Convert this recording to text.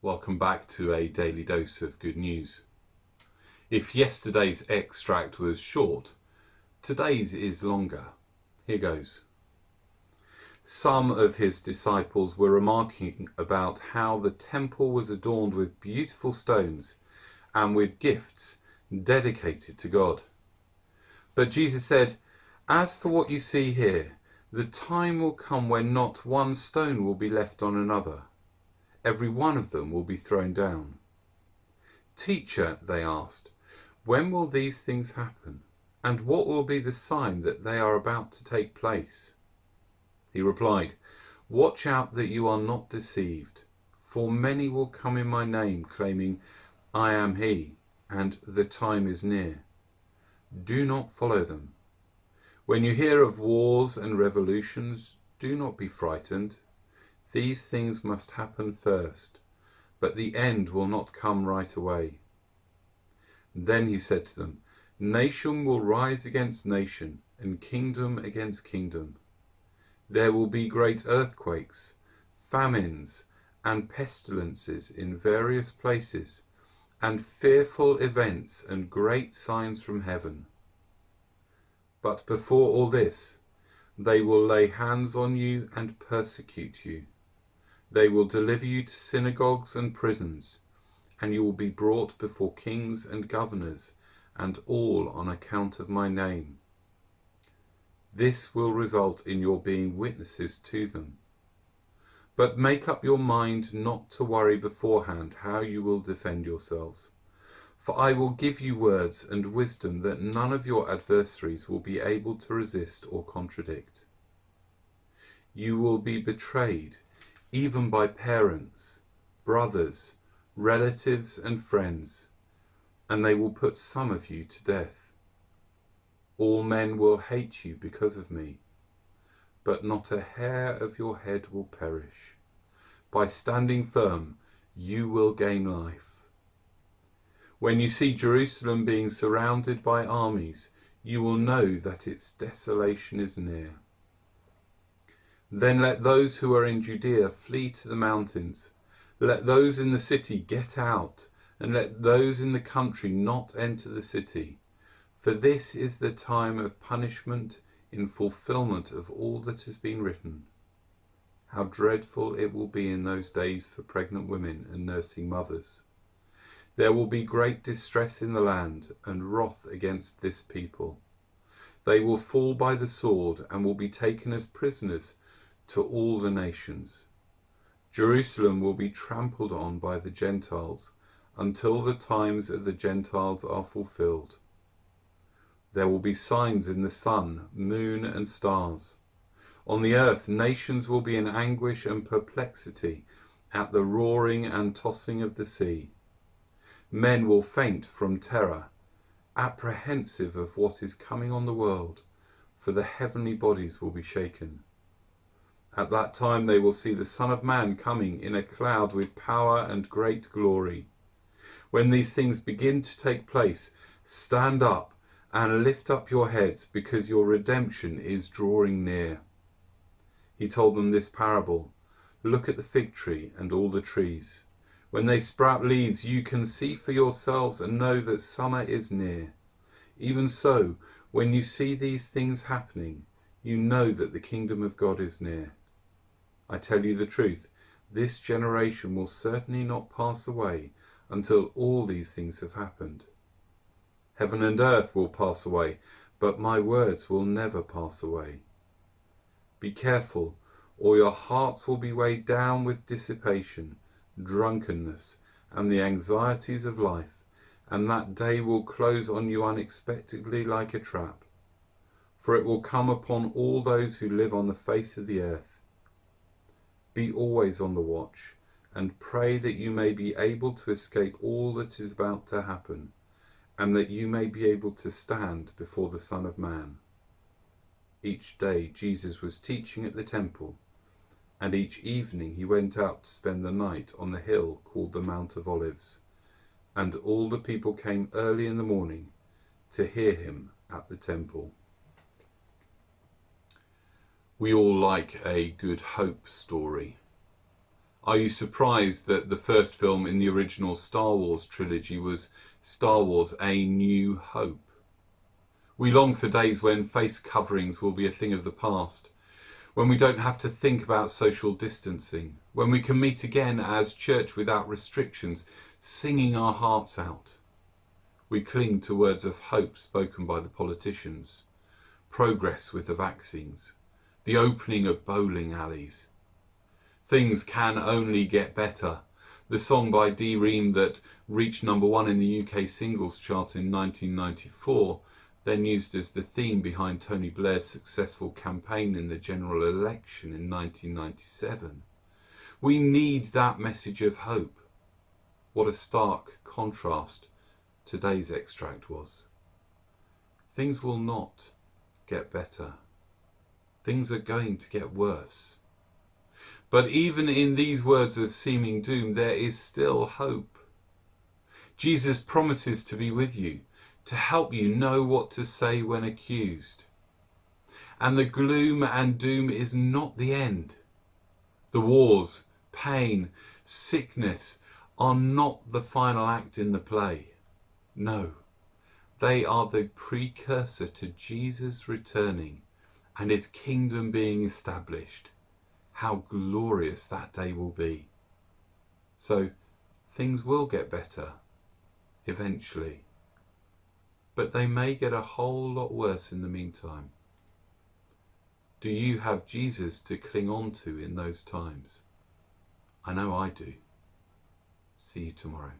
Welcome back to a daily dose of good news. If yesterday's extract was short, today's is longer. Here goes. Some of his disciples were remarking about how the temple was adorned with beautiful stones and with gifts dedicated to God. But Jesus said, "As for what you see here, the time will come when not one stone will be left on another. Every one of them will be thrown down." "Teacher," they asked, "when will these things happen? And what will be the sign that they are about to take place?" He replied, "Watch out that you are not deceived, for many will come in my name, claiming, 'I am he,' and 'the time is near.' Do not follow them. When you hear of wars and revolutions, do not be frightened. These things must happen first, but the end will not come right away." Then he said to them, "Nation will rise against nation, and kingdom against kingdom. There will be great earthquakes, famines, and pestilences in various places, and fearful events and great signs from heaven. But before all this, they will lay hands on you and persecute you. They will deliver you to synagogues and prisons, and you will be brought before kings and governors, and all on account of my name. This will result in your being witnesses to them. But make up your mind not to worry beforehand how you will defend yourselves. For I will give you words and wisdom that none of your adversaries will be able to resist or contradict. You will be betrayed, even by parents, brothers, relatives, and friends, and they will put some of you to death. All men will hate you because of me, but not a hair of your head will perish. By standing firm, you will gain life. When you see Jerusalem being surrounded by armies, you will know that its desolation is near. Then let those who are in Judea flee to the mountains. Let those in the city get out, and let those in the country not enter the city. For this is the time of punishment in fulfillment of all that has been written. How dreadful it will be in those days for pregnant women and nursing mothers. There will be great distress in the land and wrath against this people. They will fall by the sword and will be taken as prisoners to all the nations. Jerusalem will be trampled on by the Gentiles until the times of the Gentiles are fulfilled. There will be signs in the sun, moon, and stars. On the earth, nations will be in anguish and perplexity at the roaring and tossing of the sea. Men will faint from terror, apprehensive of what is coming on the world, for the heavenly bodies will be shaken. At that time they will see the Son of Man coming in a cloud with power and great glory. When these things begin to take place, stand up and lift up your heads, because your redemption is drawing near." He told them this parable: "Look at the fig tree and all the trees. When they sprout leaves, you can see for yourselves and know that summer is near. Even so, when you see these things happening, you know that the kingdom of God is near. I tell you the truth, this generation will certainly not pass away until all these things have happened. Heaven and earth will pass away, but my words will never pass away. Be careful, or your hearts will be weighed down with dissipation, drunkenness, and the anxieties of life, and that day will close on you unexpectedly like a trap. For it will come upon all those who live on the face of the earth. Be always on the watch, and pray that you may be able to escape all that is about to happen, and that you may be able to stand before the Son of Man." Each day Jesus was teaching at the temple, and each evening he went out to spend the night on the hill called the Mount of Olives, and all the people came early in the morning to hear him at the temple. We all like a good hope story. Are you surprised that the first film in the original Star Wars trilogy was Star Wars: A New Hope? We long for days when face coverings will be a thing of the past, when we don't have to think about social distancing, when we can meet again as church without restrictions, singing our hearts out. We cling to words of hope spoken by the politicians, progress with the vaccines, the opening of bowling alleys. Things can only get better. The song by Dee Ream that reached #1 in the UK singles chart in 1994, then used as the theme behind Tony Blair's successful campaign in the general election in 1997. We need that message of hope. What a stark contrast today's extract was. Things will not get better. Things are going to get worse. But even in these words of seeming doom, there is still hope. Jesus promises to be with you, to help you know what to say when accused. And the gloom and doom is not the end. The wars, pain, sickness are not the final act in the play. No, they are the precursor to Jesus returning and his kingdom being established. How glorious that day will be. So things will get better eventually, but they may get a whole lot worse in the meantime. Do you have Jesus to cling on to in those times? I know I do. See you tomorrow.